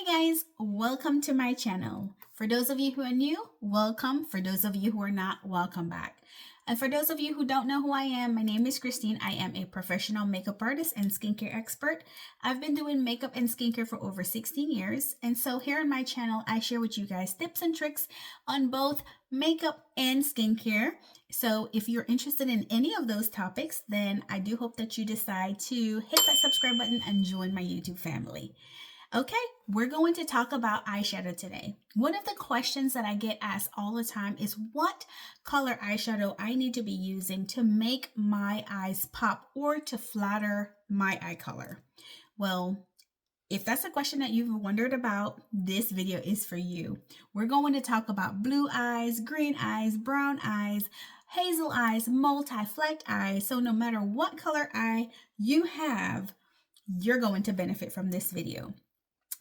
Hi guys, welcome to my channel. For those of you who are new, welcome. For those of you who are not, welcome back. And for those of you who don't know who I am, my name is Christine. I am a professional makeup artist and skincare expert. I've been doing makeup and skincare for over 16 years. And so here on my channel, I share with you guys tips and tricks on both makeup and skincare. So if you're interested in any of those topics, then I do hope that you decide to hit that subscribe button and join my YouTube family. Okay, we're going to talk about eyeshadow today. One of the questions that I get asked all the time is what color eyeshadow I need to be using to make my eyes pop or to flatter my eye color. Well, if that's a question that you've wondered about, this video is for you. We're going to talk about blue eyes, green eyes, brown eyes, hazel eyes, multi-flecked eyes. So no matter what color eye you have, you're going to benefit from this video.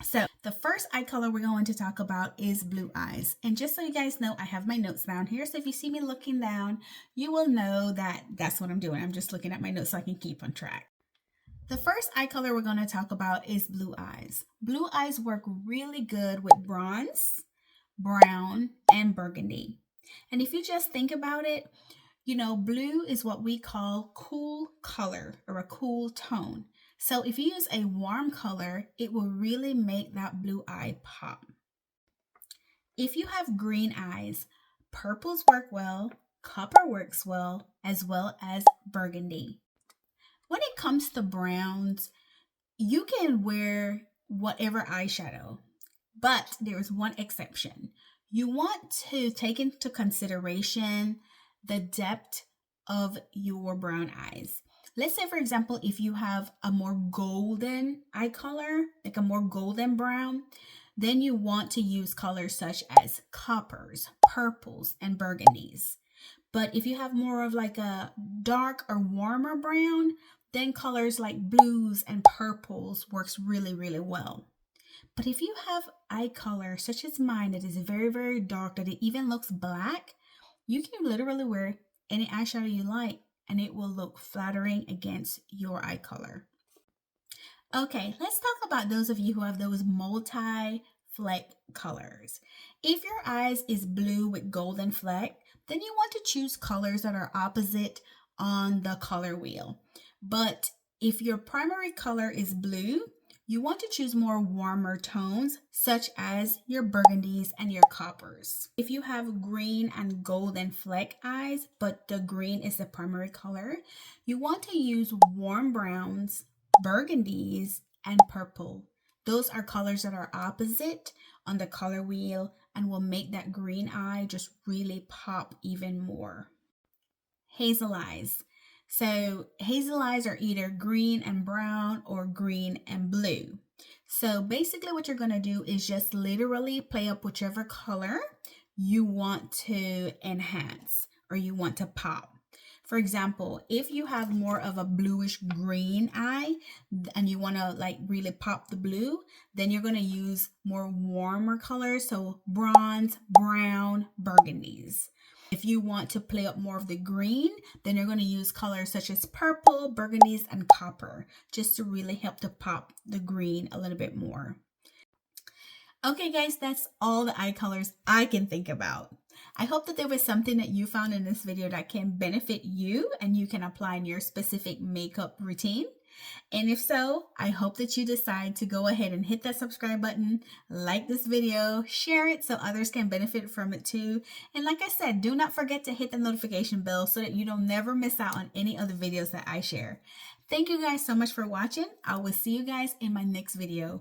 So the first eye color we're going to talk about is blue eyes. And just so you guys know, I have my notes down here. So if you see me looking down, you will know that that's what I'm doing. I'm just looking at my notes so I can keep on track. The first eye color we're going to talk about is blue eyes. Blue eyes work really good with bronze, brown, and burgundy. And if you just think about it, you know, blue is what we call cool color or a cool tone. So if you use a warm color, it will really make that blue eye pop. If you have green eyes, purples work well, copper works well as burgundy. When it comes to browns, you can wear whatever eyeshadow, but there is one exception. You want to take into consideration the depth of your brown eyes. Let's say, for example, if you have a more golden eye color, like a more golden brown, then you want to use colors such as coppers, purples, and burgundies. But if you have more of like a dark or warmer brown, then colors like blues and purples works really, really well. But if you have eye color such as mine that is very, very dark, that it even looks black, you can literally wear any eyeshadow you like and it will look flattering against your eye color. Okay, let's talk about those of you who have those multi-fleck colors. If your eyes is blue with golden fleck, then you want to choose colors that are opposite on the color wheel. But if your primary color is blue, you want to choose more warmer tones such as your burgundies and your coppers. If you have green and golden fleck eyes, but the green is the primary color, you want to use warm browns, burgundies, and purple. Those are colors that are opposite on the color wheel and will make that green eye just really pop even more. Hazel eyes. So hazel eyes are either green and brown or green and blue. So basically what you're going to do is just literally play up whichever color you want to enhance or you want to pop. For example, if you have more of a bluish green eye and you want to like really pop the blue, then you're going to use more warmer colors. So bronze, brown, burgundies. If you want to play up more of the green, then you're going to use colors such as purple, burgundies, and copper, just to really help to pop the green a little bit more. Okay guys, that's all the eye colors I can think about. I hope that there was something that you found in this video that can benefit you and you can apply in your specific makeup routine. And if so, I hope that you decide to go ahead and hit that subscribe button, like this video, share it so others can benefit from it too. And like I said, do not forget to hit the notification bell so that you don't never miss out on any other videos that I share. Thank you guys so much for watching. I will see you guys in my next video.